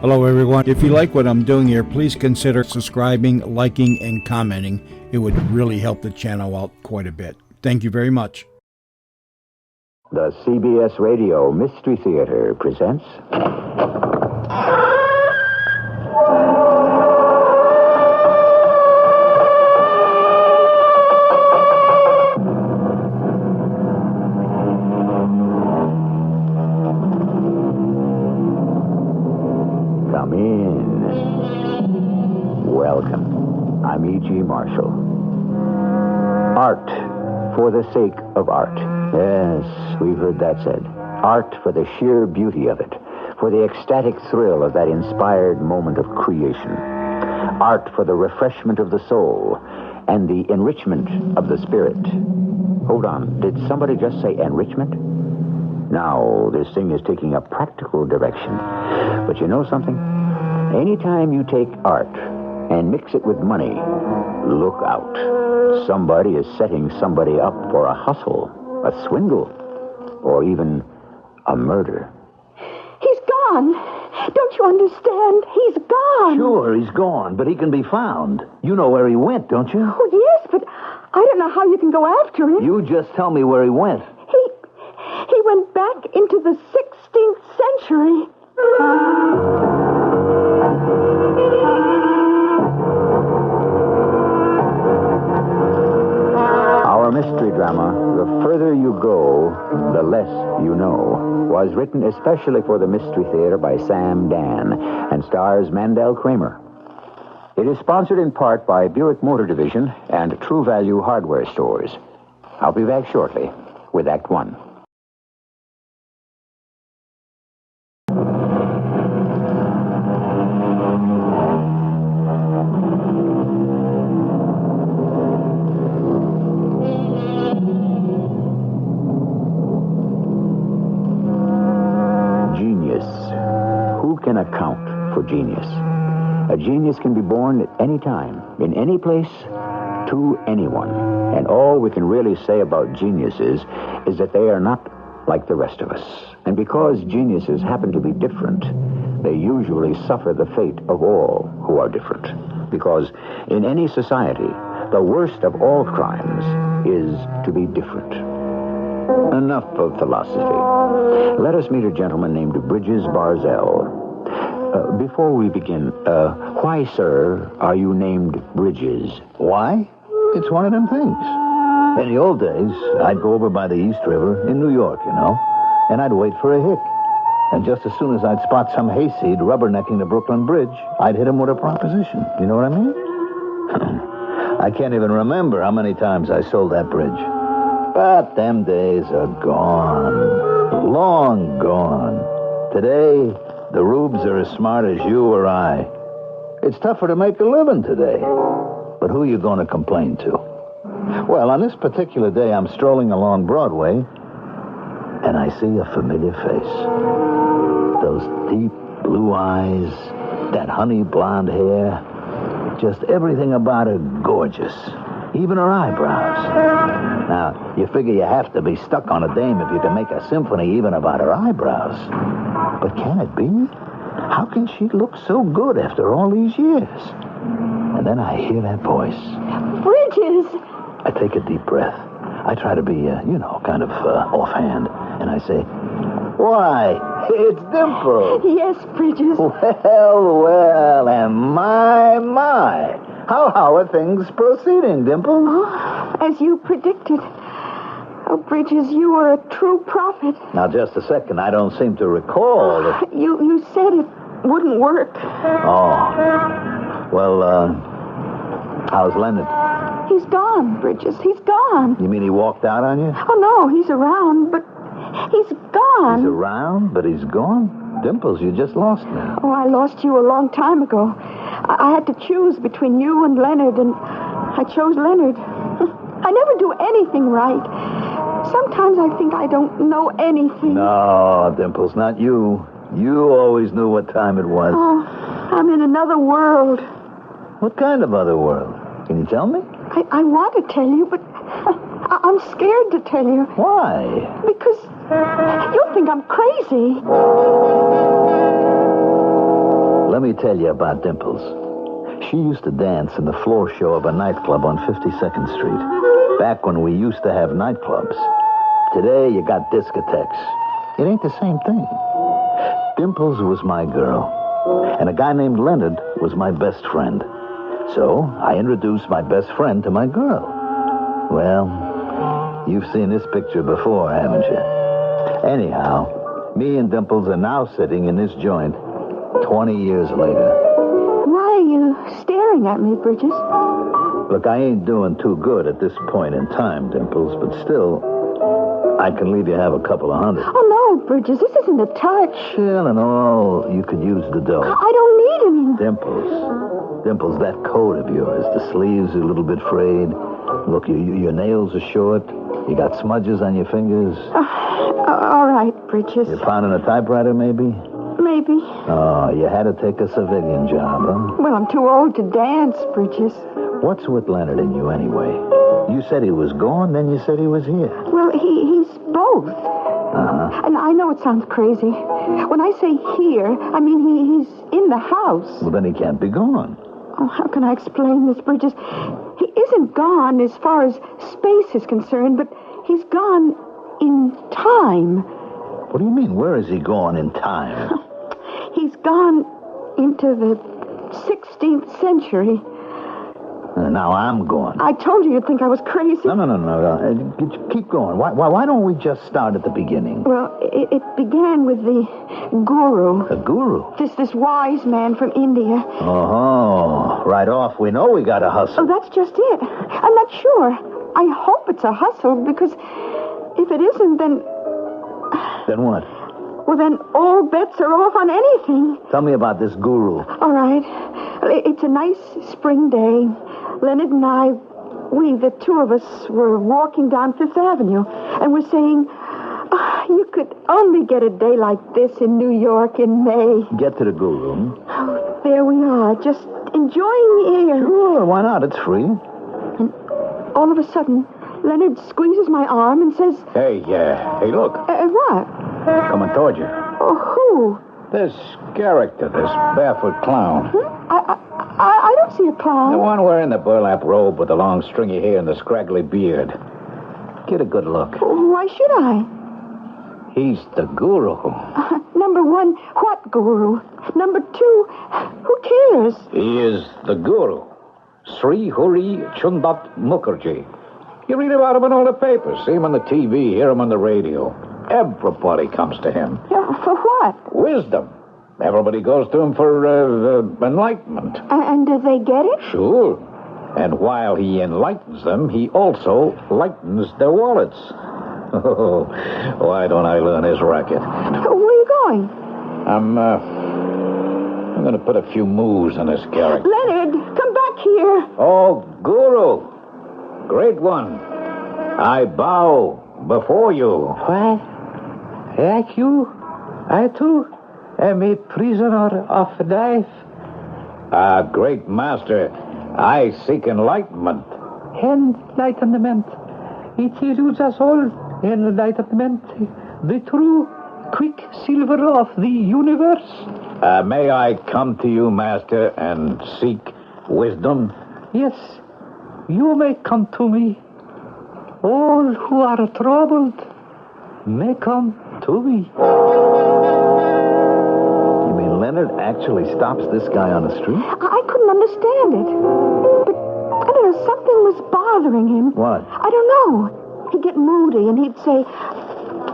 Hello, everyone. If you like what I'm doing here, please consider subscribing, liking, and commenting. It would really help the channel out quite a bit. Thank you very much. The CBS Radio Mystery Theater presents... Come in. Welcome. I'm E.G. Marshall. Art for the sake of art. Yes, we've heard that said. Art for the sheer beauty of it, for the ecstatic thrill of that inspired moment of creation. Art for the refreshment of the soul and the enrichment of the spirit. Hold on, did somebody just say enrichment? Now, this thing is taking a practical direction. But you know something? Anytime you take art and mix it with money, look out. Somebody is setting somebody up for a hustle, a swindle, or even a murder. He's gone. Don't you understand? He's gone. Sure, he's gone, but he can be found. You know where he went, don't you? Oh, yes, but I don't know how you can go after him. You just tell me where he went. He went back into the 16th century. Our mystery drama, The Further You Go, The Less You Know, was written especially for the Mystery Theater by Sam Dan and stars Mandel Kramer. It is sponsored in part by Buick Motor Division and True Value Hardware Stores. I'll be back shortly with Act One. Can account for genius. A genius can be born at any time, in any place, to anyone. And all we can really say about geniuses is that they are not like the rest of us. And because geniuses happen to be different, they usually suffer the fate of all who are different. Because in any society, the worst of all crimes is to be different. Enough of philosophy. Let us meet a gentleman named Bridges Barzell. Before we begin, why, sir, are you named Bridges? Why? It's one of them things. In the old days, I'd go over by the East River in New York, you know, and I'd wait for a hick. And just as soon as I'd spot some hayseed rubbernecking the Brooklyn Bridge, I'd hit him with a proposition. You know what I mean? I can't even remember how many times I sold that bridge. But them days are gone. Long gone. Today, the rubes are as smart as you or I. It's tougher to make a living today. But who are you going to complain to? Well, on this particular day, I'm strolling along Broadway, and I see a familiar face. Those deep blue eyes, that honey blonde hair, just everything about her gorgeous. Even her eyebrows. Now, you figure you have to be stuck on a dame if you can make a symphony even about her eyebrows. But can it be? How can she look so good after all these years? And then I hear that voice. Bridges! I take a deep breath. I try to be, kind of offhand. And I say, why, it's Dimple. Yes, Bridges. Well, and my. How are things proceeding, Dimple? Oh, as you predicted. Oh, Bridges, you were a true prophet. Now, just a second. I don't seem to recall. You said it wouldn't work. Oh. Well, how's Leonard? He's gone, Bridges. He's gone. You mean he walked out on you? Oh, no, he's around, but he's gone. He's around, but he's gone? Dimples, you just lost me. Oh, I lost you a long time ago. I had to choose between you and Leonard, and I chose Leonard. I never do anything right. Sometimes I think I don't know anything. No, Dimples, not you. You always knew what time it was. Oh, I'm in another world. What kind of other world? Can you tell me? I want to tell you, but I'm scared to tell you. Why? Because you'll think I'm crazy. tell you about Dimples. She used to dance in the floor show of a nightclub on 52nd Street. Back when we used to have nightclubs. Today, you got discotheques. It ain't the same thing. Dimples was my girl. And a guy named Leonard was my best friend. So, I introduced my best friend to my girl. Well, you've seen this picture before, haven't you? Anyhow, me and Dimples are now sitting in this joint 20 years later. Why are you staring at me, Bridges? Look, I ain't doing too good at this point in time, Dimples, but still, I can leave you have a couple of hundred. Oh, no, Bridges, this isn't a touch. Chill and all, you could use the dough. I don't need any. Dimples, that coat of yours, the sleeves are a little bit frayed. Look, your nails are short. You got smudges on your fingers. All right, Bridges. You pounding a typewriter, maybe? Maybe. Oh, you had to take a civilian job, huh? Well, I'm too old to dance, Bridges. What's with Leonard and you, anyway? You said he was gone, then you said he was here. Well, he's both. Uh-huh. And I know it sounds crazy. When I say here, I mean he's in the house. Well, then he can't be gone. Oh, how can I explain this, Bridges? He isn't gone as far as space is concerned, but he's gone in time. What do you mean? Where is he gone in time? He's gone into the 16th century. Now I'm gone. I told you you'd think I was crazy. No. Keep going. Why don't we just start at the beginning? Well, it began with the guru. The guru? This wise man from India. Oh, right off. We know we got to hustle. Oh, that's just it. I'm not sure. I hope it's a hustle, because if it isn't, then... Then what? Well, then all bets are off on anything. Tell me about this guru. All right. It's a nice spring day. Leonard and I, the two of us, were walking down Fifth Avenue, and we're saying, you could only get a day like this in New York in May. Get to the guru. Oh, there we are, just enjoying the air. Sure, why not? It's free. And all of a sudden, Leonard squeezes my arm and says... Hey, look. What? Coming toward you. Oh, who? This character, this barefoot clown. I don't see a clown. The one wearing the burlap robe with the long stringy hair and the scraggly beard. Get a good look. Why should I? He's the guru. Number one, what guru? Number two, who cares? He is the guru. Sri Huri Chundat Mukherjee. You read about him in all the papers, see him on the TV, hear him on the radio. Everybody comes to him. Yeah, for what? Wisdom. Everybody goes to him for enlightenment. And do they get it? Sure. And while he enlightens them, he also lightens their wallets. Oh, why don't I learn his racket? Where are you going? I'm going to put a few moves on this character. Leonard, come back here. Oh, Guru. Great one. I bow before you. What? Like you? I, too, am a prisoner of life. Great master, I seek enlightenment. Enlightenment. It eludes us all. Enlightenment. The true quicksilver of the universe. May I come to you, master, and seek wisdom? Yes, you may come to me. All who are troubled may come to me. You mean Leonard actually stops this guy on the street? I couldn't understand it. But, I don't know, something was bothering him. What? I don't know. He'd get moody and he'd say,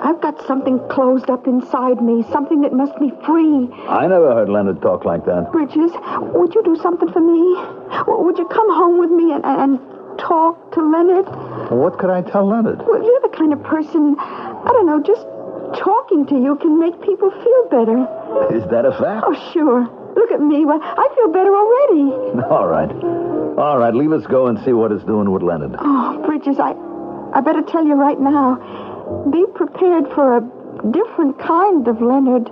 I've got something closed up inside me, something that must be free. I never heard Leonard talk like that. Bridges, would you do something for me? Would you come home with me and talk to Leonard? Well, what could I tell Leonard? Well, you're the kind of person, I don't know, just talking to you can make people feel better. Is that a fact? Oh, sure. Look at me. Well, I feel better already. All right, leave us go and see what it's doing with Leonard. Oh, Bridges, I better tell you right now. Be prepared for a different kind of Leonard.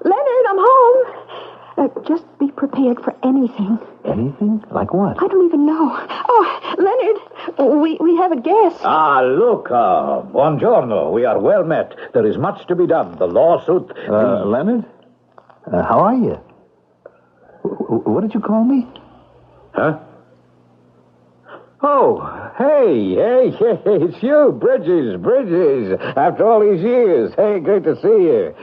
Leonard, I'm home. Just be prepared for anything. Anything? Like what? I don't even know. Oh, Leonard, We have a guest. Ah, Luca. Buongiorno. We are well met. There is much to be done. The lawsuit... Leonard? How are you? What did you call me? Huh? Oh, hey, it's you, Bridges. After all these years. Hey, great to see you.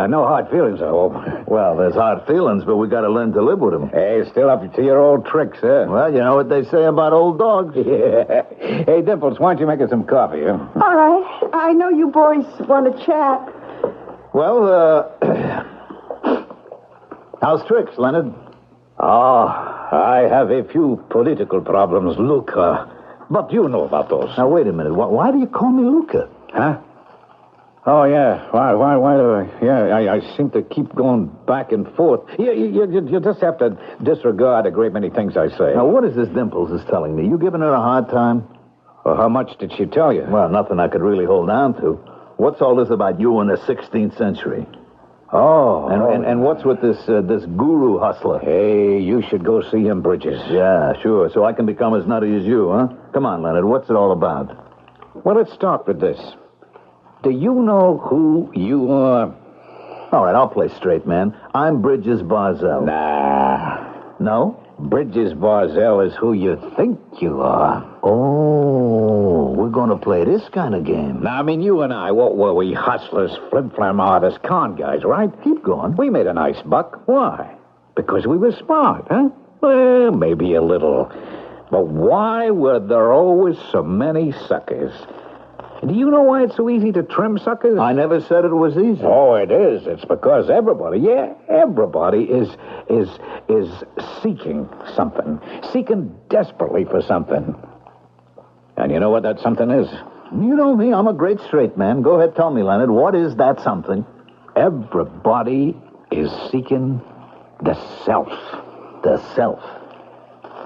No hard feelings, I hope. Well, there's hard feelings, but we got to learn to live with them. Hey, still up to your old tricks, huh? Well, you know what they say about old dogs. Yeah. Hey, Dimples, why don't you make us some coffee, huh? All right. I know you boys want to chat. Well, how's tricks, Leonard? I have a few political problems, Luca. But you know about those. Now, wait a minute. Why do you call me Luca? Huh? Oh, yeah. Why do I... Yeah, I seem to keep going back and forth. You just have to disregard a great many things I say. Now, what is this Dimples is telling me? You giving her a hard time? Well, how much did she tell you? Well, nothing I could really hold on to. What's all this about you in the 16th century? Oh. And what's with this guru hustler? Hey, you should go see him, Bridges. Yeah, sure. So I can become as nutty as you, huh? Come on, Leonard. What's it all about? Well, let's start with this. Do you know who you are? All right, I'll play straight, man. I'm Bridges Barzell. Nah. No? Bridges Barzell is who you think you are. Oh, we're going to play this kind of game. Now, I mean, you and I, what were we? Hustlers, flim-flam artists, con guys, right? Keep going. We made a nice buck. Why? Because we were smart, huh? Well, maybe a little. But why were there always so many suckers? Do you know why it's so easy to trim suckers? I never said it was easy. Oh, it is. It's because everybody is seeking something. Seeking desperately for something. And you know what that something is? You know me. I'm a great straight man. Go ahead, tell me, Leonard. What is that something? Everybody is seeking the self. The self.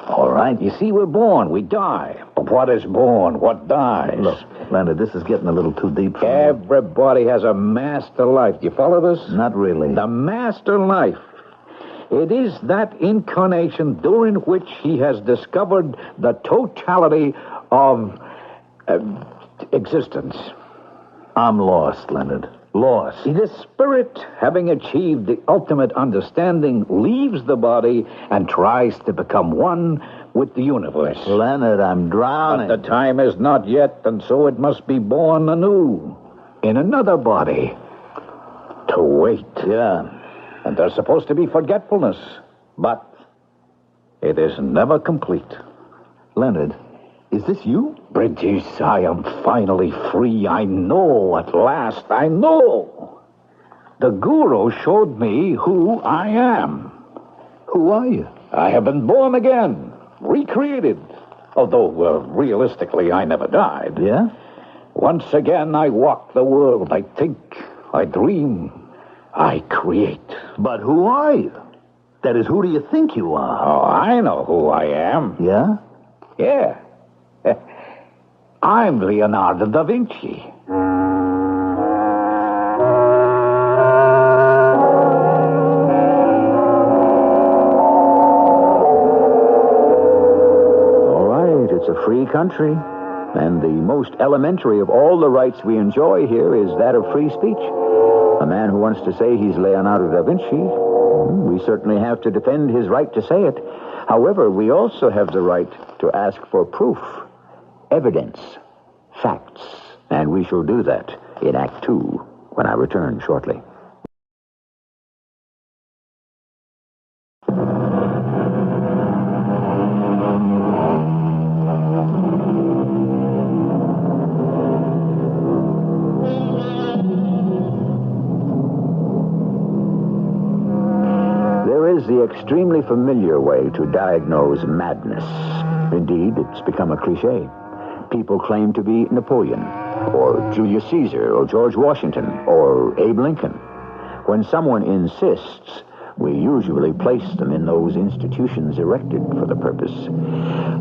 All right. You see, we're born, we die. But what is born? What dies? Look, Leonard, this is getting a little too deep for me. Everybody has a master life. Do you follow this? Not really. The master life. It is that incarnation during which he has discovered the totality of existence. I'm lost, Leonard. Lost. See, the spirit, having achieved the ultimate understanding, leaves the body and tries to become one with the universe. Leonard, I'm drowning. But the time is not yet, and so it must be born anew in another body to wait. Yeah. And there's supposed to be forgetfulness, but it is never complete. Leonard, is this you? Bridges, I am finally free. I know at last. I know. The guru showed me who I am. Who are you? I have been born again, recreated. Although, realistically, I never died. Yeah? Once again, I walk the world. I think, I dream, I create. But who are you? That is, who do you think you are? Oh, I know who I am. Yeah? Yeah. I'm Leonardo da Vinci. All right, it's a free country. And the most elementary of all the rights we enjoy here is that of free speech. A man who wants to say he's Leonardo da Vinci, we certainly have to defend his right to say it. However, we also have the right to ask for proof, evidence, facts. And we shall do that in Act 2 when I return shortly. There is the extremely familiar way to diagnose madness. Indeed, it's become a cliche. People claim to be Napoleon, or Julius Caesar, or George Washington, or Abe Lincoln. When someone insists, we usually place them in those institutions erected for the purpose.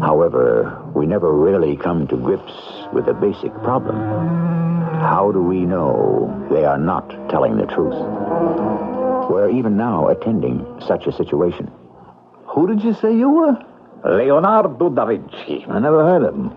However, we never really come to grips with a basic problem. How do we know they are not telling the truth? We're even now attending such a situation. Who did you say you were? Leonardo da Vinci. I never heard of him.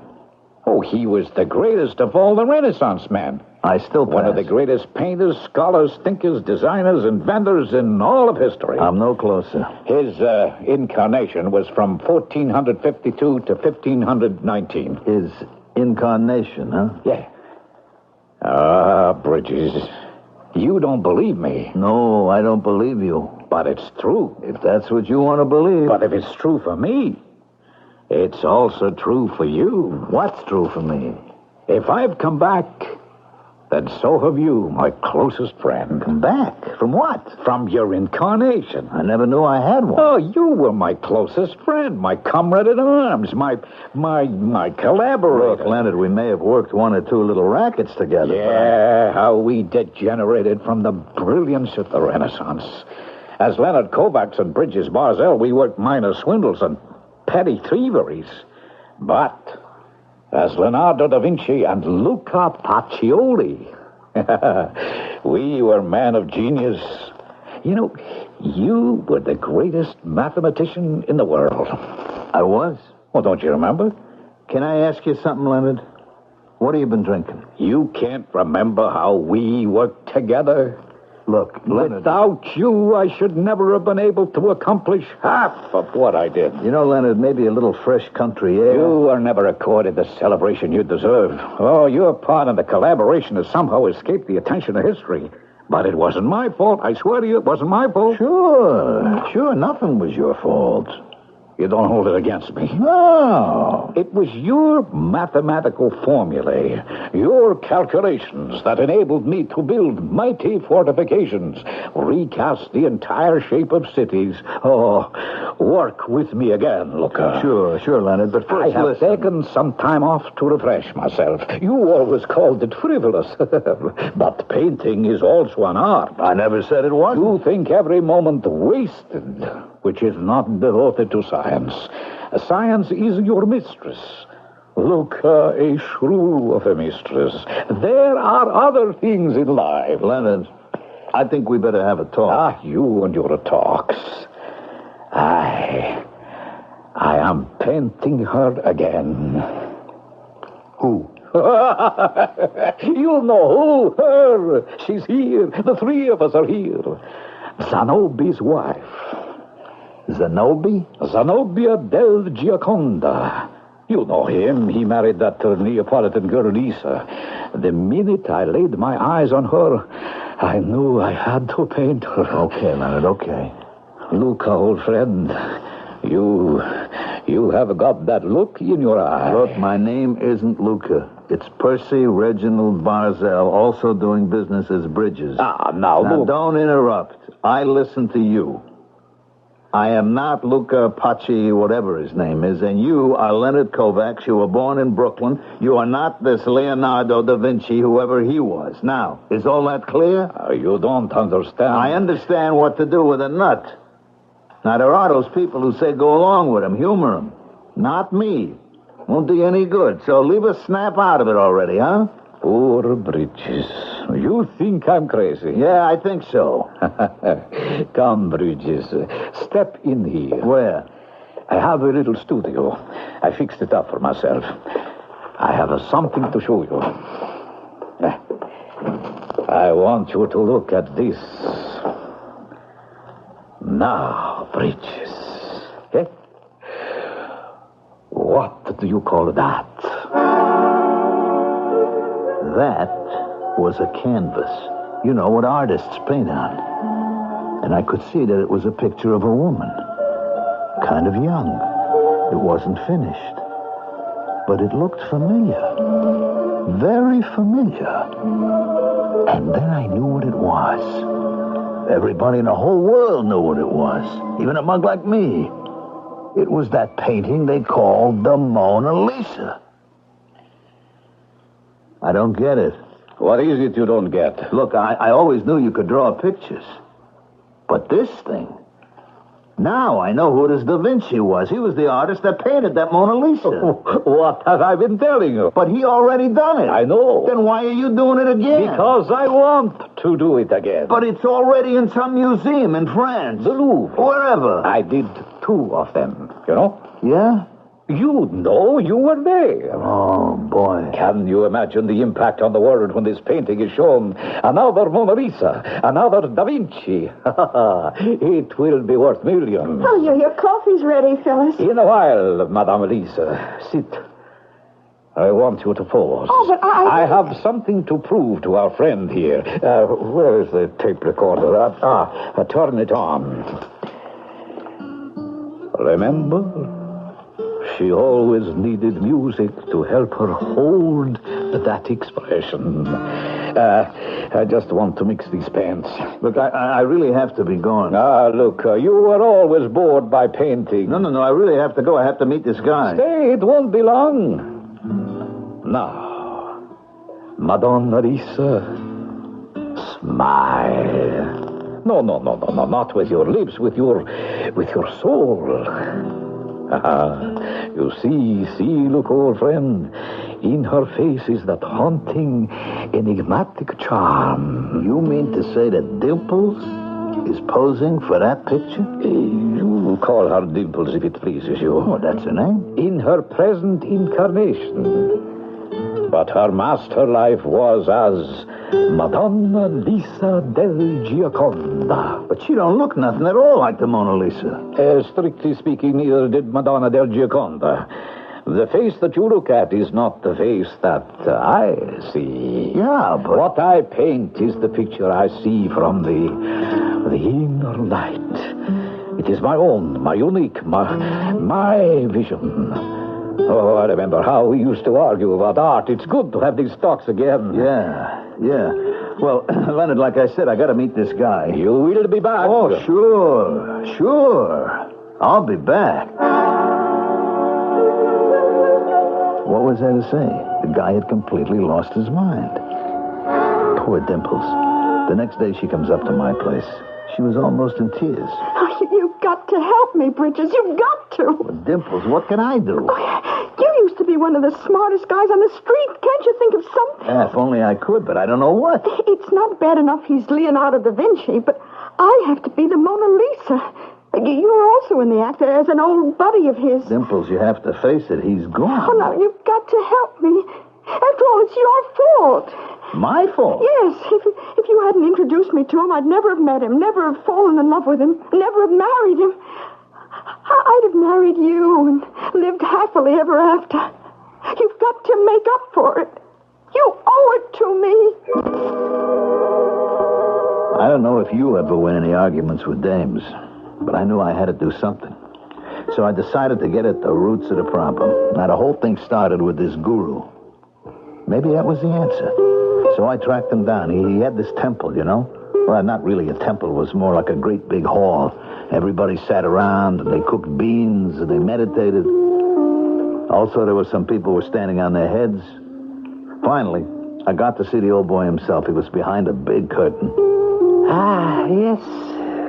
Oh, he was the greatest of all the Renaissance men. I still pass. One of the greatest painters, scholars, thinkers, designers, inventors in all of history. I'm no closer. His incarnation was from 1452 to 1519. His incarnation, huh? Yeah. Bridges, you don't believe me. No, I don't believe you. But it's true. If that's what you want to believe. But if it's true for me, it's also true for you. What's true for me? If I've come back, then so have you, my closest friend. Come back? From what? From your incarnation. I never knew I had one. Oh, you were my closest friend, my comrade in arms, my collaborator. Look, Leonard, we may have worked one or two little rackets together. Yeah, how we degenerated from the brilliance of the Renaissance. As Leonard Kovacs and Bridges Barzell, we worked minor swindles and petty thieveries. But as Leonardo da Vinci and Luca Pacioli, we were men of genius. You know, you were the greatest mathematician in the world. I was? Well, don't you remember? Can I ask you something, Leonard? What have you been drinking? You can't remember how we worked together? Look, Leonard... Without you, I should never have been able to accomplish half of what I did. You know, Leonard, maybe a little fresh country air... You were never accorded the celebration you deserve. Oh, your part in the collaboration has somehow escaped the attention of history. But it wasn't my fault. I swear to you, it wasn't my fault. Sure, nothing was your fault. You don't hold it against me. No. It was your mathematical formulae, your calculations that enabled me to build mighty fortifications, recast the entire shape of cities. Oh, work with me again, Luca. Sure, Leonard, but first, I have listen. taken some time off to refresh myself. You always called it frivolous. But painting is also an art. I never said it wasn't. You think every moment wasted, which is not devoted to science. Science is your mistress. Luca, a shrew of a mistress. There are other things in life. Leonard, I think we better have a talk. You and your talks. I am painting her again. Who? You know who? Her. She's here. The three of us are here. Zanobi's wife. Zanobi? Zenobia del Gioconda. You know him. He married that Neapolitan girl, Lisa. The minute I laid my eyes on her, I knew I had to paint her. Okay, Leonard, okay. Luca, old friend, you have got that look in your eye. Look, my name isn't Luca. It's Percy Reginald Barzell, also doing business as Bridges. Now, look. Don't interrupt. I listen to you. I am not Luca Paci, whatever his name is, and you are Leonard Kovacs. You were born in Brooklyn. You are not this Leonardo da Vinci, whoever he was. Now, is all that clear? You don't understand. I understand what to do with a nut. Now, there are those people who say go along with him, humor him. Not me. Won't do you any good, so leave a snap out of it already, huh? Poor Bridges. You think I'm crazy? Yeah, I think so. Come, Bridges. Step in here. Where? I have a little studio. I fixed it up for myself. I have something to show you. I want you to look at this. Now, Bridges. Eh? What do you call that? That was a canvas. You know what artists paint on. And I could see that it was a picture of a woman. Kind of young. It wasn't finished. But it looked familiar. Very familiar. And then I knew what it was. Everybody in the whole world knew what it was. Even a mug like me. It was that painting they called the Mona Lisa. I don't get it. What is it you don't get? Look, I always knew you could draw pictures. But this thing... Now I know who this Da Vinci was. He was the artist that painted that Mona Lisa. What have I been telling you? But he already done it. I know. Then why are you doing it again? Because I want to do it again. But it's already in some museum in France. The Louvre. Wherever. I did 2 of them, you know? Yeah? You know you were there. Oh, boy. Can you imagine the impact on the world when this painting is shown? Another Mona Lisa, another DaVinci. It will be worth millions. Oh, your coffee's ready, Phyllis. In a while, Madame Lisa. Sit. I want you to pause. Oh, but I have something to prove to our friend here. Where is the tape recorder? Turn it on. Remember? She always needed music to help her hold that expression. I just want to mix these pants. Look, I really have to be going. Look, you were always bored by painting. No, I really have to go. I have to meet this guy. Stay, it won't be long. Now, Madonna Lisa, smile. No, not with your lips, with your soul. You see, look, old friend. In her face is that haunting, enigmatic charm. You mean to say that Dimples is posing for that picture? You call her Dimples if it pleases you. Oh, that's her name? In her present incarnation. But her master life was as Madonna Lisa del Gioconda. But she don't look nothing at all like the Mona Lisa. Strictly speaking, neither did Madonna del Gioconda. The face that you look at is not the face that I see. Yeah, but... What I paint is the picture I see from the inner light. It is my own, my unique, my vision. Oh, I remember how we used to argue about art. It's good to have these talks again. Yeah. Well, Leonard, like I said, I got to meet this guy. You will be back. Oh, sure. I'll be back. What was there to say? The guy had completely lost his mind. Poor Dimples. The next day she comes up to my place. She was almost in tears. Oh, you've got to help me, Bridges. You've got to. Well, Dimples, what can I do? Oh, you used to be one of the smartest guys on the street. Can't you think of something? Yeah, if only I could, but I don't know what. It's not bad enough he's Leonardo da Vinci, but I have to be the Mona Lisa. You were also in the act as an old buddy of his. Dimples, you have to face it. He's gone. Oh, now, you've got to help me. After all, it's your fault. My fault? Yes. If you hadn't introduced me to him, I'd never have met him, never have fallen in love with him, never have married him. I'd have married you and lived happily ever after. You've got to make up for it. You owe it to me. I don't know if you ever win any arguments with dames, but I knew I had to do something. So I decided to get at the roots of the problem. Now, the whole thing started with this guru. Maybe that was the answer. So I tracked him down. He had this temple, you know? Well, not really a temple. It was more like a great big hall. Everybody sat around, and they cooked beans, and they meditated. Also, there were some people who were standing on their heads. Finally, I got to see the old boy himself. He was behind a big curtain. Ah, yes.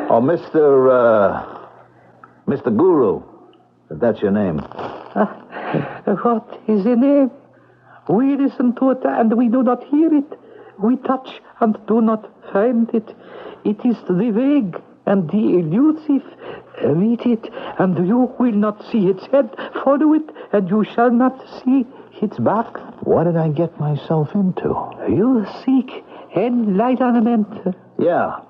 Oh, Mr. Guru, if that's your name. What is the name? We listen to it and we do not hear it. We touch and do not find it. It is the vague and the elusive. Meet it, and you will not see its head. Follow it, and you shall not see its back. What did I get myself into? You seek enlightenment. Yeah.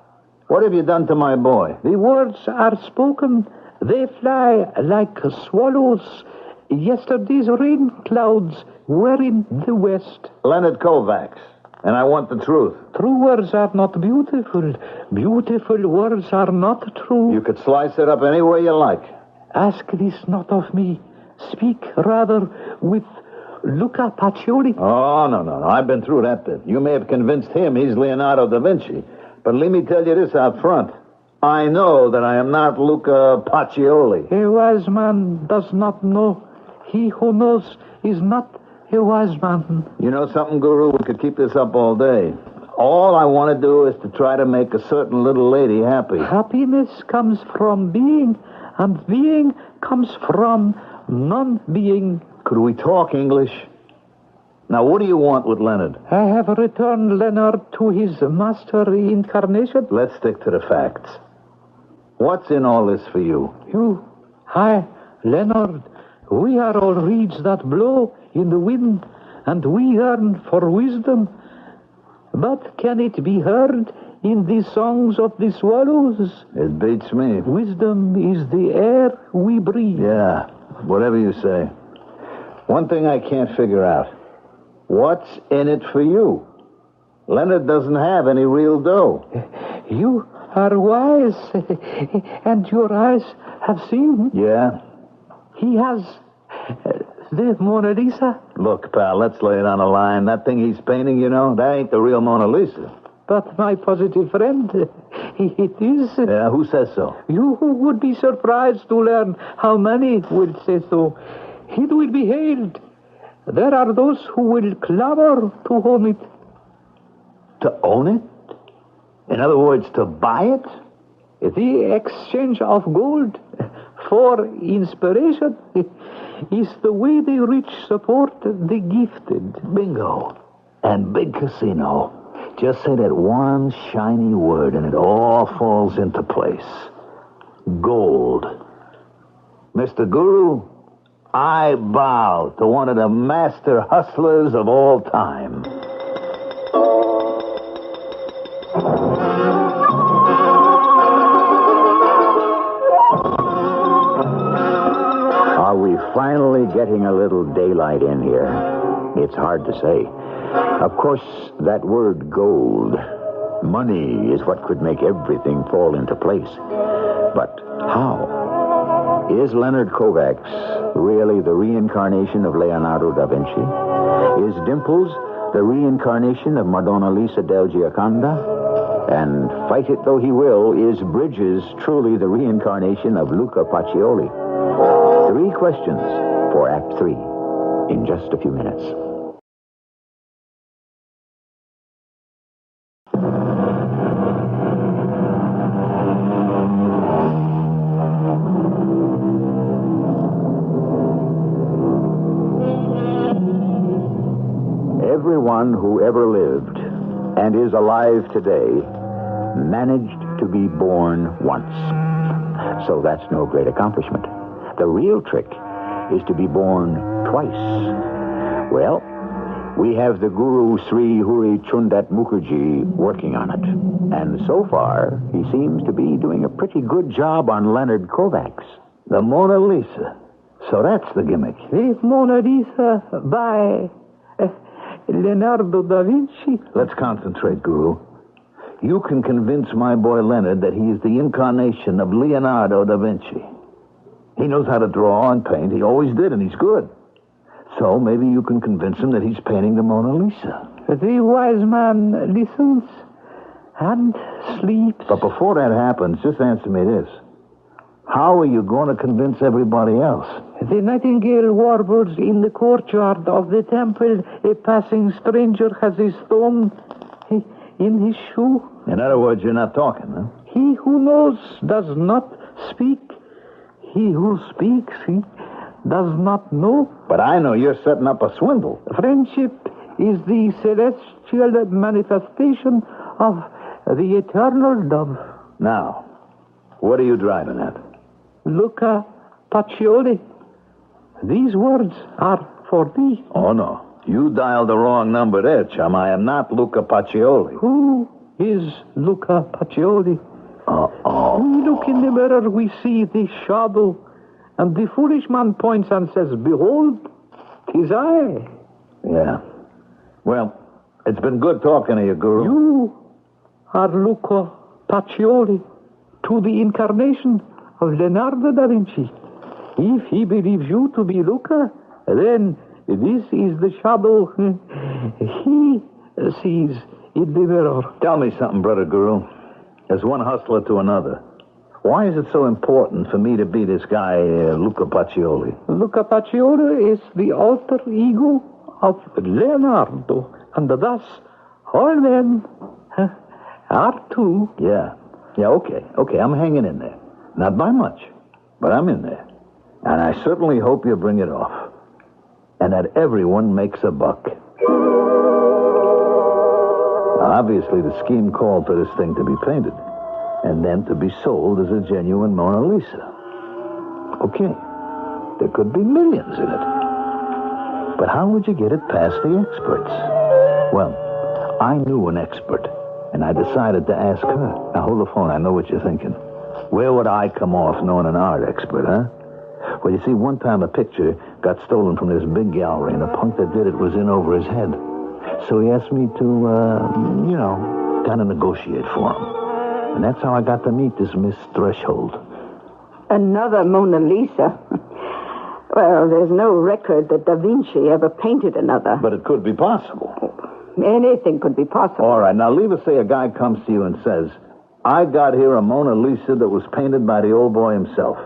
What have you done to my boy? The words are spoken. They fly like swallows. Yesterday's rain clouds were in the west. Leonard Kovacs. And I want the truth. True words are not beautiful. Beautiful words are not true. You could slice it up any way you like. Ask this not of me. Speak rather with Luca Pacioli. Oh, no. I've been through that bit. You may have convinced him he's Leonardo da Vinci. But let me tell you this out front. I know that I am not Luca Pacioli. A wise man does not know. He who knows is not a wise man. You know something, Guru? We could keep this up all day. All I want to do is to try to make a certain little lady happy. Happiness comes from being, and being comes from non-being. Could we talk English? Now, what do you want with Leonard? I have returned Leonard to his master reincarnation. Let's stick to the facts. What's in all this for you? You, I, Leonard, We are all reeds that blow in the wind, and we yearn for wisdom. But can it be heard in the songs of the swallows? It beats me. Wisdom is the air we breathe. Yeah, whatever you say. One thing I can't figure out. What's in it for you? Leonard doesn't have any real dough. You are wise, and your eyes have seen. Yeah? He has the Mona Lisa. Look, pal, let's lay it on the line. That thing he's painting, that ain't the real Mona Lisa. But my positive friend, it is. Yeah, who says so? You would be surprised to learn how many will say so. It will be hailed. There are those who will clamor to own it. To own it? In other words, to buy it? The exchange of gold for inspiration is the way the rich support the gifted. Bingo. And big casino. Just say that one shiny word and it all falls into place. Gold. Mr. Guru, I bow to one of the master hustlers of all time. Are we finally getting a little daylight in here? It's hard to say. Of course, that word gold, money, is what could make everything fall into place. But how? Is Leonard Kovacs really the reincarnation of Leonardo da Vinci? Is Dimples the reincarnation of Madonna Lisa del Gioconda? And fight it though he will, is Bridges truly the reincarnation of Luca Pacioli? 3 questions for Act 3 in just a few minutes. Everyone who ever lived and is alive today managed to be born once. So that's no great accomplishment. The real trick is to be born twice. Well, we have the Guru Sri Huri Chundat Mukherjee working on it. And so far, he seems to be doing a pretty good job on Leonard Kovacs. The Mona Lisa. So that's the gimmick. The Mona Lisa by Leonardo da Vinci. Let's concentrate, Guru. You can convince my boy Leonard that he is the incarnation of Leonardo da Vinci. He knows how to draw and paint. He always did, and he's good. So maybe you can convince him that he's painting the Mona Lisa. The wise man listens and sleeps. But before that happens, just answer me this. How are you going to convince everybody else? The nightingale warbles in the courtyard of the temple. A passing stranger has a stone in his shoe. In other words, you're not talking, huh? He who knows does not speak. He who speaks, he does not know. But I know you're setting up a swindle. Friendship is the celestial manifestation of the eternal dove. Now, what are you driving at? Luca Pacioli. These words are for thee. Oh, no. You dialed the wrong number there, chum. I am not Luca Pacioli. Who is Luca Pacioli? Uh-oh. We look in the mirror, we see the shadow, and the foolish man points and says, behold, 'tis I. Yeah. Well, it's been good talking to you, Guru. You are Luca Pacioli, to the incarnation of Leonardo da Vinci. If he believes you to be Luca, then this is the shadow he sees in the mirror. Tell me something, brother Guru. As one hustler to another, why is it so important for me to be this guy, Luca Pacioli? Luca Pacioli is the alter ego of Leonardo, and thus all men are too. Yeah, okay, I'm hanging in there. Not by much, but I'm in there. And I certainly hope you bring it off. And that everyone makes a buck. Obviously, the scheme called for this thing to be painted, and then to be sold as a genuine Mona Lisa. Okay, There could be millions in it. But how would you get it past the experts? Well, I knew an expert, and I decided to ask her. Now, hold the phone. I know what you're thinking. Where would I come off knowing an art expert, huh? Well, you see, one time a picture got stolen from this big gallery, and the punk that did it was in over his head. So he asked me to, kind of negotiate for him. And that's how I got to meet this Miss Threshold. Another Mona Lisa. Well, there's no record that DaVinci ever painted another. But it could be possible. Anything could be possible. All right, now leave us say a guy comes to you and says, I got here a Mona Lisa that was painted by the old boy himself.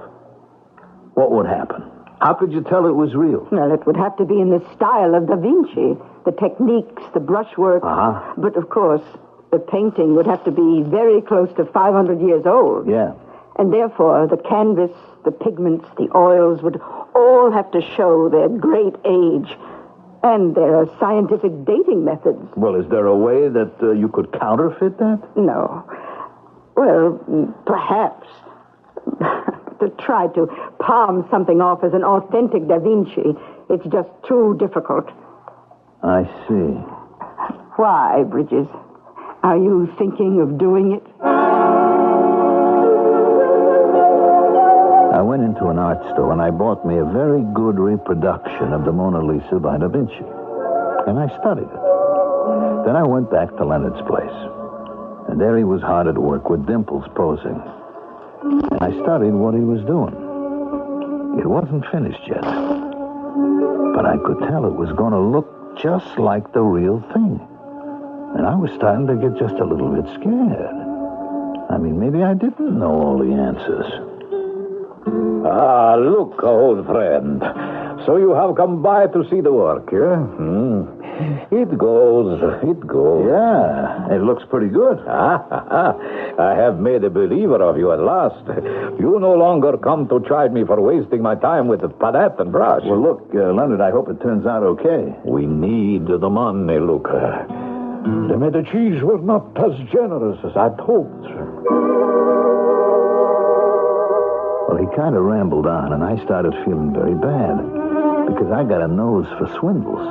What would happen? How could you tell it was real? Well, it would have to be in the style of Da Vinci. The techniques, the brushwork. Uh-huh. But, of course, the painting would have to be very close to 500 years old. Yeah. And therefore, the canvas, the pigments, the oils would all have to show their great age. And there are scientific dating methods. Well, is there a way that you could counterfeit that? No. Well, perhaps. To try to palm something off as an authentic Da Vinci, it's just too difficult. I see. Why, Bridges? Are you thinking of doing it? I went into an art store and I bought me a very good reproduction of the Mona Lisa by Da Vinci. And I studied it. Then I went back to Leonard's place. And there he was hard at work with Dimples posing. And I studied what he was doing. It wasn't finished yet. But I could tell it was going to look just like the real thing. And I was starting to get just a little bit scared. I mean, maybe I didn't know all the answers. Ah, look, old friend. So you have come by to see the work, yeah? It goes. Yeah, it looks pretty good. I have made a believer of you at last. You no longer come to chide me for wasting my time with the palette and brush. Well, look, Leonard, I hope it turns out okay. We need the money, Luca. The Medicis were not as generous as I'd hoped. Well, he kind of rambled on, and I started feeling very bad because I got a nose for swindles,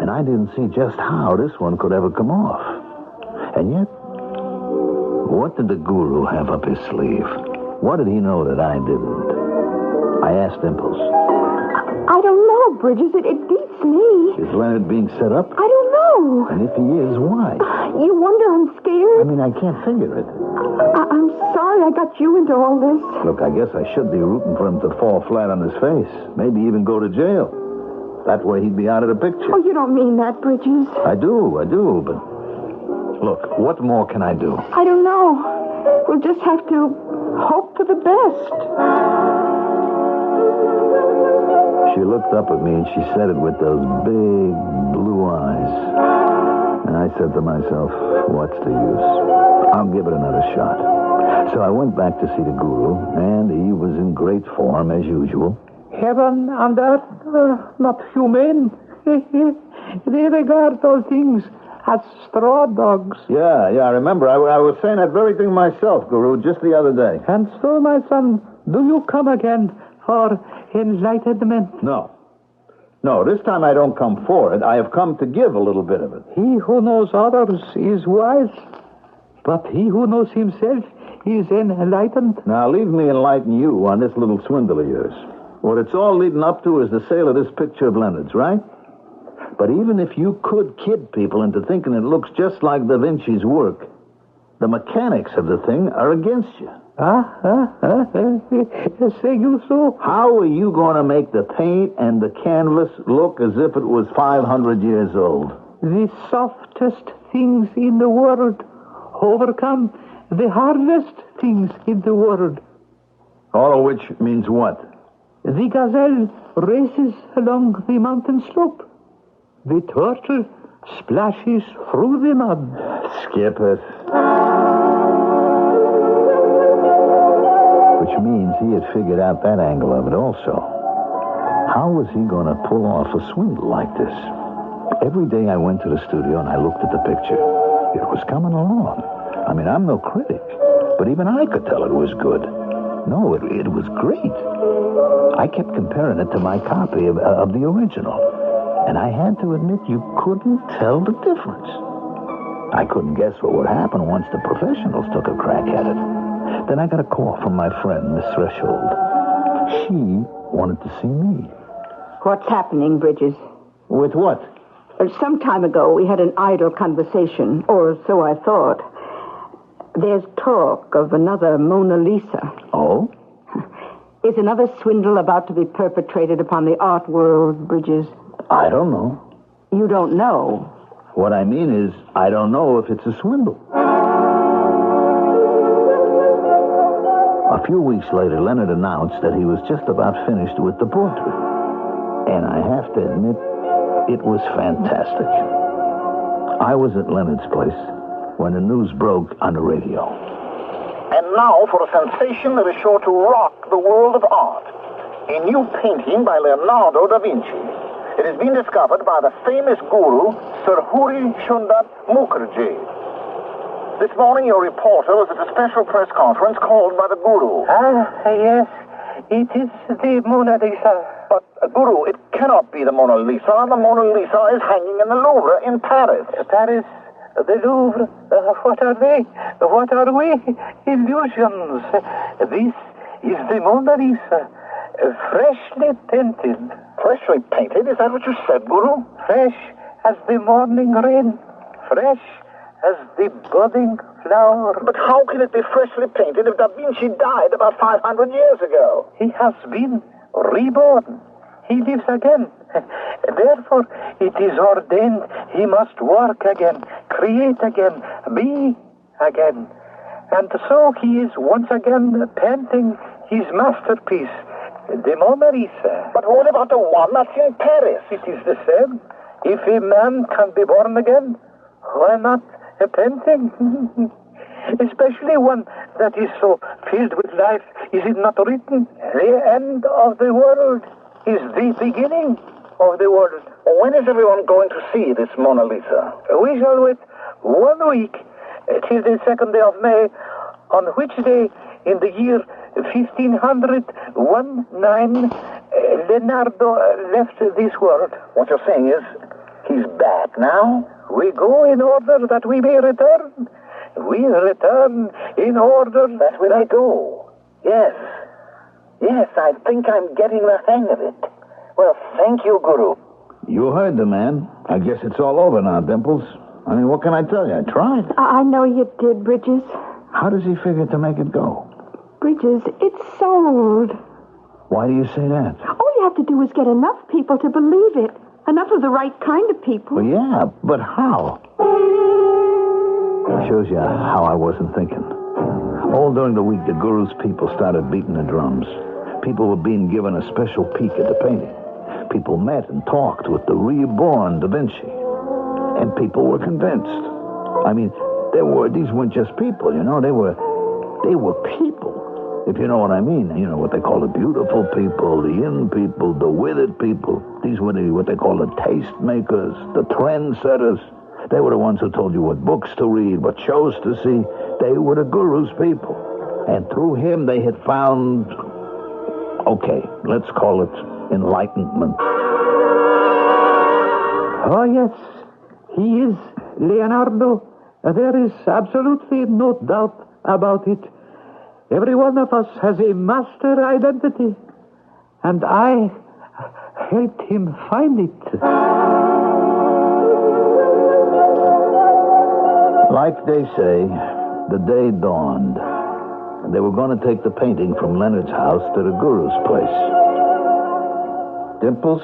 and I didn't see just how this one could ever come off. And yet, what did the guru have up his sleeve? What did he know that I didn't? I asked Dimples. I don't know, Bridges. It beats me. Is Leonard being set up? I don't know. And if he is, why? You wonder I'm scared? I mean, I can't figure it. I'm sorry I got you into all this. Look, I guess I should be rooting for him to fall flat on his face. Maybe even go to jail. That way he'd be out of the picture. Oh, you don't mean that, Bridges. I do, but... Look, what more can I do? I don't know. We'll just have to hope for the best. She looked up at me and she said it with those big blue eyes. And I said to myself, what's the use? I'll give it another shot. So I went back to see the guru, and he was in great form as usual. Heaven and earth are not human. They regard all things as straw dogs. Yeah, I remember. I was saying that very thing myself, Guru, just the other day. And so, my son, do you come again for enlightenment? No, this time I don't come for it. I have come to give a little bit of it. He who knows others is wise, but he who knows himself is enlightened. Now, leave me enlighten you on this little swindle of yours. What it's all leading up to is the sale of this picture of Leonard's, right? But even if you could kid people into thinking it looks just like Da Vinci's work, the mechanics of the thing are against you. Say you so? How are you going to make the paint and the canvas look as if it was 500 years old? The softest things in the world overcome the hardest things in the world. All of which means what? The gazelle races along the mountain slope. The turtle splashes through the mud. Skip it. Which means he had figured out that angle of it also. How was he going to pull off a swindle like this? Every day I went to the studio and I looked at the picture. It was coming along. I mean, I'm no critic, but even I could tell it was good. No, it was great. I kept comparing it to my copy of the original. And I had to admit you couldn't tell the difference. I couldn't guess what would happen once the professionals took a crack at it. Then I got a call from my friend, Miss Threshold. She wanted to see me. What's happening, Bridges? With what? Some time ago, we had an idle conversation, or so I thought. There's talk of another Mona Lisa. Oh? Is another swindle about to be perpetrated upon the art world, Bridges? I don't know. You don't know? What I mean is, I don't know if it's a swindle. A few weeks later, Leonard announced that he was just about finished with the portrait. And I have to admit, it was fantastic. I was at Leonard's place when the news broke on the radio. And now for a sensation that is sure to rock the world of art. A new painting by Leonardo da Vinci. It has been discovered by the famous guru, Sir Huri Shundat Mukherjee. This morning, your reporter was at a special press conference called by the guru. Yes. It is the Mona Lisa. But, Guru, it cannot be the Mona Lisa. The Mona Lisa is hanging in the Louvre in Paris. Paris, the Louvre, what are they? What are we? Illusions. This is the Mona Lisa, freshly painted. Freshly painted? Is that what you said, Guru? Fresh as the morning rain, fresh as the budding flower. But how can it be freshly painted if Da Vinci died about 500 years ago? He has been reborn. He lives again. Therefore, it is ordained he must work again, create again, be again. And so he is once again painting his masterpiece, the Mona Lisa. But what about the one that's in Paris? It is the same. If a man can be born again, why not a painting? Especially one that is so filled with life. Is it not written? The end of the world is the beginning of the world. When is everyone going to see this Mona Lisa? We shall wait 1 week till the 2nd day of May, on which day in the year 1519 Leonardo left this world. What you're saying is, he's back now? We go in order that we may return. We return in order that we may go. Yes. Yes, I think I'm getting the hang of it. Well, thank you, Guru. You heard the man. I guess it's all over now, Dimples. I mean, what can I tell you? I tried. I know you did, Bridges. How does he figure to make it go? Bridges, it's sold. Why do you say that? All you have to do is get enough people to believe it. Enough of the right kind of people. Well, yeah, but how? Shows you how I wasn't thinking. All during the week, the Guru's people started beating the drums. People were being given a special peek at the painting. People met and talked with the reborn DaVinci. And people were convinced. I mean, these weren't just people, you know. They were people. If you know what I mean. You know, what they call the beautiful people, the in people, the with it people. These were what they call the taste makers, the trendsetters. They were the ones who told you what books to read, what shows to see. They were the Guru's people. And through him, they had found, okay, let's call it enlightenment. Oh, yes. He is Leonardo. There is absolutely no doubt about it. Every one of us has a master identity. And I helped him find it. Like they say, the day dawned. They were going to take the painting from Leonard's house to the Guru's place. Dimples,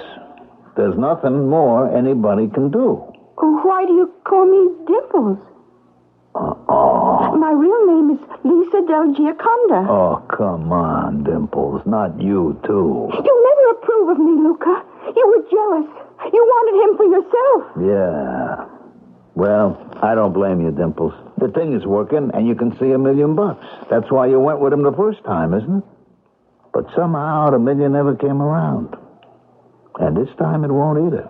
there's nothing more anybody can do. Why do you call me Dimples? My real name is Lisa Del Gioconda. Oh, come on, Dimples. Not you, too. You never approve of me, Luca. You were jealous. You wanted him for yourself. Yeah. Well, I don't blame you, Dimples. The thing is working, and you can see $1 million. That's why you went with him the first time, isn't it? But somehow the $1 million never came around. And this time it won't either.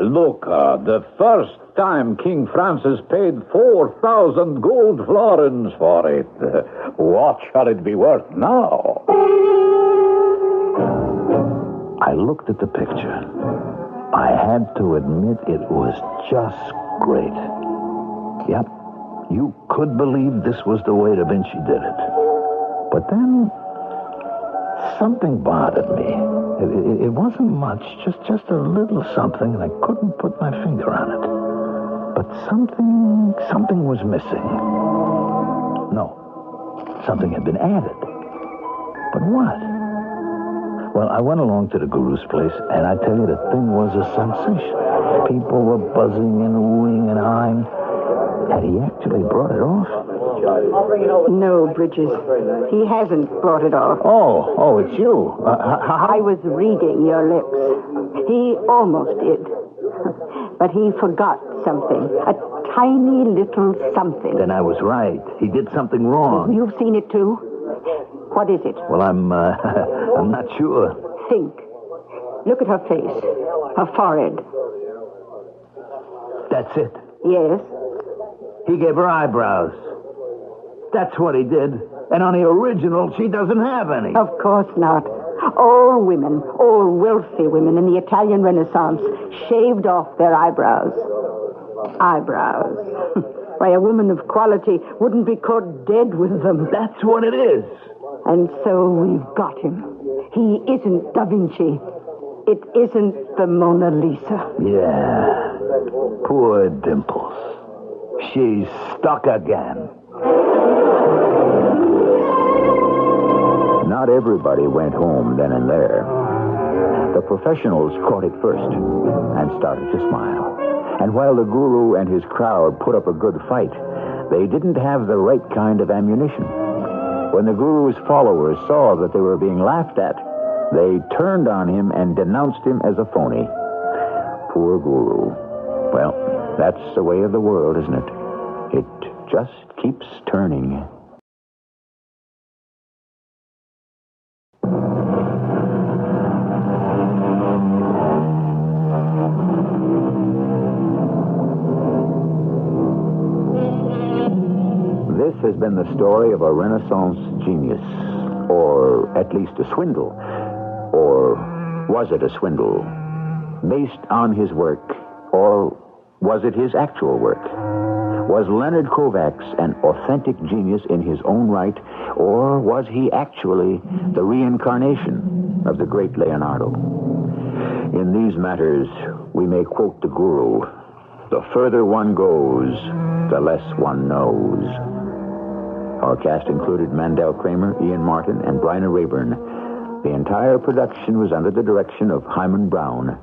Luca, the first time King Francis paid 4,000 gold florins for it. What shall it be worth now? I looked at the picture. I had to admit it was just great. Yep, you could believe this was the way DaVinci did it. But then, something bothered me. It wasn't much, just a little something, and I couldn't put my finger on it. But something was missing. No, something had been added. But what? Well, I went along to the guru's place, and I tell you, the thing was a sensation. People were buzzing and oohing and eyeing. Had he actually brought it off? No, Bridges. He hasn't brought it off. Oh, it's you. I was reading your lips. He almost did. But he forgot something. A tiny little something. Then I was right. He did something wrong. You've seen it too? What is it? Well, I'm not sure. Think. Look at her face. Her forehead. That's it. Yes. He gave her eyebrows. That's what he did. And on the original, she doesn't have any. Of course not. All women, all wealthy women in the Italian Renaissance shaved off their eyebrows. Eyebrows. Why, a woman of quality wouldn't be caught dead with them. That's what it is. And so we've got him. He isn't Da Vinci. It isn't the Mona Lisa. Yeah. Poor Dimples. She's stuck again. Not everybody went home then and there. The professionals caught it first and started to smile. And while the guru and his crowd put up a good fight, they didn't have the right kind of ammunition. When the guru's followers saw that they were being laughed at, they turned on him and denounced him as a phony. Poor guru. Well, that's the way of the world, isn't it? It just keeps turning. This has been the story of a Renaissance genius, or at least a swindle. Or was it a swindle? Based on his work, or was it his actual work? Was Leonard Kovacs an authentic genius in his own right, or was he actually the reincarnation of the great Leonardo? In these matters, we may quote the guru, "The further one goes, the less one knows." Our cast included Mandel Kramer, Ian Martin, and Bryna Raeburn. The entire production was under the direction of Hyman Brown.